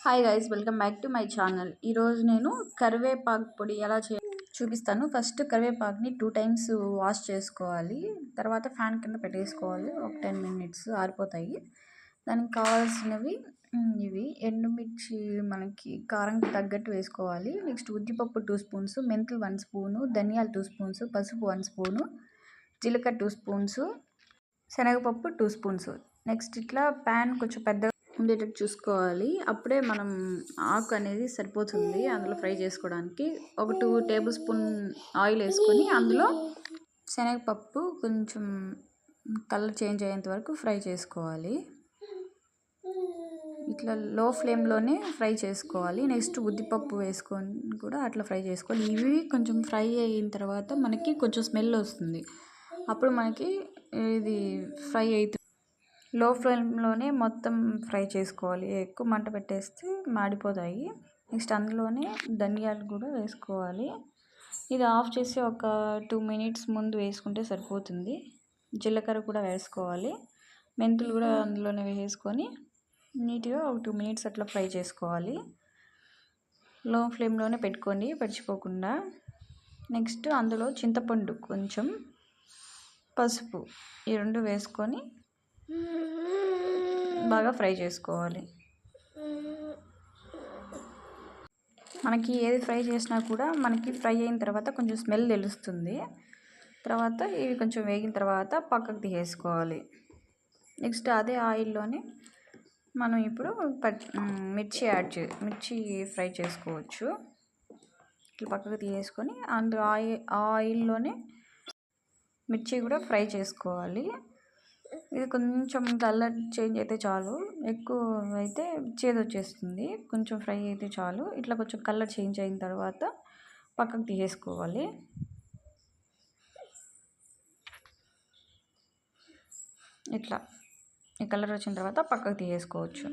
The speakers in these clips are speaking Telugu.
Hi guys, welcome back to my channel. ఈరోజు నేను కరివేపాకు పొడి ఎలా చూపిస్తాను. ఫస్ట్ కరివేపాకుని 2 టైమ్స్ వాష్ చేసుకోవాలి. తర్వాత ఫ్యాన్ కింద పెట్టేసుకోవాలి. ఒక 10 మినిట్స్ ఆరిపోతాయి. దానికి కావాల్సినవి ఇవి ఎండుమిర్చి మనకి కారంకి తగ్గట్టు వేసుకోవాలి. నెక్స్ట్ ఉద్దిపప్పు 2 స్పూన్స్, మెంతులు 1 స్పూను, ధనియాలు 2 స్పూన్స్, పసుపు 1 స్పూను, జీలకర్ర 2 స్పూన్స్, శనగపప్పు 2 స్పూన్స్. నెక్స్ట్ ఇట్లా ప్యాన్ కొంచెం పెద్దగా ఉండేటట్టు చూసుకోవాలి. అప్పుడే మనం ఆకు అనేది సరిపోతుంది అందులో ఫ్రై చేసుకోవడానికి. ఒక 2 టేబుల్ స్పూన్ ఆయిల్ వేసుకొని అందులో శనగపప్పు కొంచెం కలర్ చేంజ్ అయ్యేంత వరకు ఫ్రై చేసుకోవాలి. ఇట్లా లో ఫ్లేమ్లోనే ఫ్రై చేసుకోవాలి. నెక్స్ట్ ఉద్దిపప్పు వేసుకొని కూడా అట్లా ఫ్రై చేసుకోవాలి. ఇవి కొంచెం ఫ్రై అయిన తర్వాత మనకి కొంచెం స్మెల్ వస్తుంది. అప్పుడు మనకి ఇది ఫ్రై అవుతుంది. లో ఫ్లేమ్లోనే మొత్తం ఫ్రై చేసుకోవాలి. ఎక్కువ మంట పెట్టేస్తే మాడిపోతాయి. నెక్స్ట్ అందులోనే ధనియాలు కూడా వేసుకోవాలి. ఇది ఆఫ్ చేసి ఒక 2 మినిట్స్ ముందు వేసుకుంటే సరిపోతుంది. జీలకర్ర కూడా వేసుకోవాలి. మెంతులు కూడా అందులోనే వేసుకొని నీట్గా ఒక 2 మినిట్స్ అట్లా ఫ్రై చేసుకోవాలి. లో ఫ్లేమ్లోనే పెట్టుకోండి పడిచిపోకుండా. నెక్స్ట్ అందులో చింతపండు కొంచెం, పసుపు ఈ 2 వేసుకొని బాగా ఫ్రై చేసుకోవాలి. మనకి ఏది ఫ్రై చేసినా కూడా మనకి ఫ్రై అయిన తర్వాత కొంచెం స్మెల్ తెలుస్తుంది. తర్వాత ఇవి కొంచెం వేగిన తర్వాత పక్కకు తీసేసుకోవాలి. నెక్స్ట్ అదే ఆయిల్లోనే మనం ఇప్పుడు మిర్చి ఫ్రై చేసుకోవచ్చు. ఇట్లా పక్కకు తీసేసుకొని అందులో ఆయిల్లోనే మిర్చి కూడా ఫ్రై చేసుకోవాలి. ఇది కొంచెం కలర్ చేంజ్ అయితే చాలు, ఎక్కువ అయితే చేదు వచ్చేస్తుంది. కొంచెం ఫ్రై అయితే చాలు. ఇట్లా కొంచెం కలర్ చేంజ్ అయిన తర్వాత పక్కకు తీసేసుకోవాలి. ఇట్లా ఈ కలర్ వచ్చిన తర్వాత పక్కకు తీసేసుకోవచ్చు.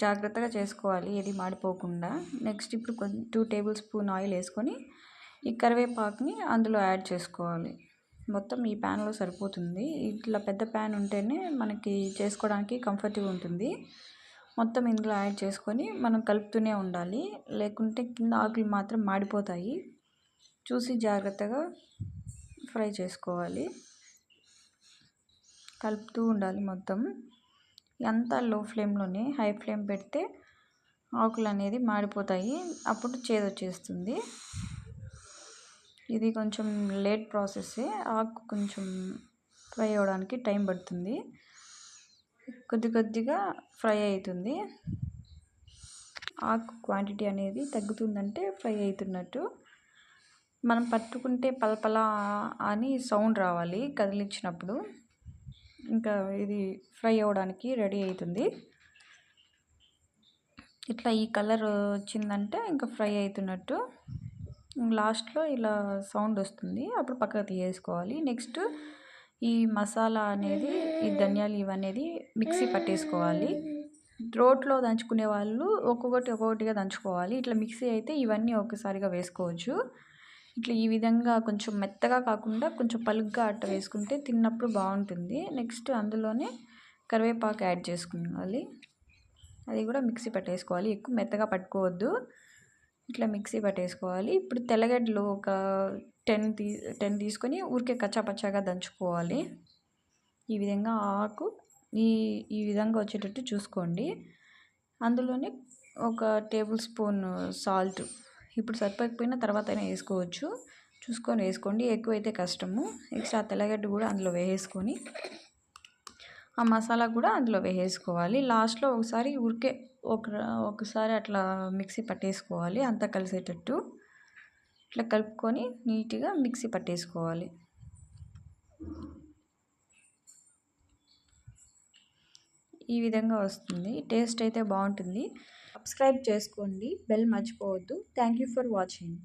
జాగ్రత్తగా చేసుకోవాలి ఏది మాడిపోకుండా. నెక్స్ట్ ఇప్పుడు 2 టేబుల్ స్పూన్ ఆయిల్ వేసుకొని ఈ కరివేపాకుని అందులో యాడ్ చేసుకోవాలి. మొత్తం ఈ ప్యాన్లో సరిపోతుంది. ఇట్లా పెద్ద ప్యాన్ ఉంటేనే మనకి చేసుకోవడానికి కంఫర్ట్గా ఉంటుంది. మొత్తం ఇందులో యాడ్ చేసుకొని మనం కలుపుతూనే ఉండాలి, లేకుంటే కింద ఆకులు మాత్రం మాడిపోతాయి. చూసి జాగ్రత్తగా ఫ్రై చేసుకోవాలి. కలుపుతూ ఉండాలి మొత్తం. అంతా లో ఫ్లేమ్లోనే, హై ఫ్లేమ్ పెడితే ఆకులు అనేది మాడిపోతాయి, అప్పుడు చేదు వచ్చేస్తుంది. ఇది కొంచెం లేట్ ప్రాసెస్సే. ఆకు కొంచెం ఫ్రై అవ్వడానికి టైం పడుతుంది. కొద్దిగా ఫ్రై అవుతుంది. ఆకు క్వాంటిటీ అనేది తగ్గుతుందంటే ఫ్రై అవుతున్నట్టు. మనం పట్టుకుంటే పలపలా అని సౌండ్ రావాలి కదిలించినప్పుడు. ఇంకా ఇది ఫ్రై అవ్వడానికి రెడీ అవుతుంది. ఇట్లా ఈ కలర్ వచ్చిందంటే ఇంకా ఫ్రై అవుతున్నట్టు. లాస్ట్లో ఇలా సౌండ్ వస్తుంది, అప్పుడు పక్కకు తీసేసుకోవాలి. నెక్స్ట్ ఈ మసాలా అనేది, ఈ ధనియాలు ఇవనేది మిక్సీ పట్టేసుకోవాలి. రోట్లో దంచుకునే వాళ్ళు ఒక్కొక్కటిగా దంచుకోవాలి. ఇట్లా మిక్సీ అయితే ఇవన్నీ ఒకసారిగా వేసుకోవచ్చు. ఇట్లా ఈ విధంగా కొంచెం మెత్తగా కాకుండా కొంచెం పలుగ్గా అట్ట వేసుకుంటే తిన్నప్పుడు బాగుంటుంది. నెక్స్ట్ అందులోనే కరివేపాకు యాడ్ చేసుకోవాలి. అది కూడా మిక్సీ పట్టేసుకోవాలి. ఎక్కువ మెత్తగా పట్టుకోవద్దు, ఇట్లా మిక్సీ పట్టేసుకోవాలి. ఇప్పుడు తెల్లగడ్డలు ఒక 10 తీసుకొని ఊరికే కచ్చాపచ్చాగా దంచుకోవాలి. ఈ విధంగా ఆకు ఈ విధంగా వచ్చేటట్టు చూసుకోండి. అందులోనే ఒక టేబుల్ స్పూన్ సాల్ట్, ఇప్పుడు సరిపోకపోయినా తర్వాత అయినా వేసుకోవచ్చు, చూసుకొని వేసుకోండి. ఎక్కువైతే కష్టము. నెక్స్ట్ ఆ తెల్లగడ్డ కూడా అందులో వేసేసుకొని ఆ మసాలా కూడా అందులో వేసేసుకోవాలి. లాస్ట్లో ఒకసారి ఊరికే ఒకసారి అట్లా మిక్సీ పట్టేసుకోవాలి అంతా కలిసేటట్టు. ఇట్లా కలుపుకొని నీట్గా మిక్సీ పట్టేసుకోవాలి. ఈ విధంగా వస్తుంది. టేస్ట్ అయితే బాగుంటుంది. సబ్స్క్రైబ్ చేసుకోండి, బెల్ మర్చిపోవద్దు. Thank you for watching.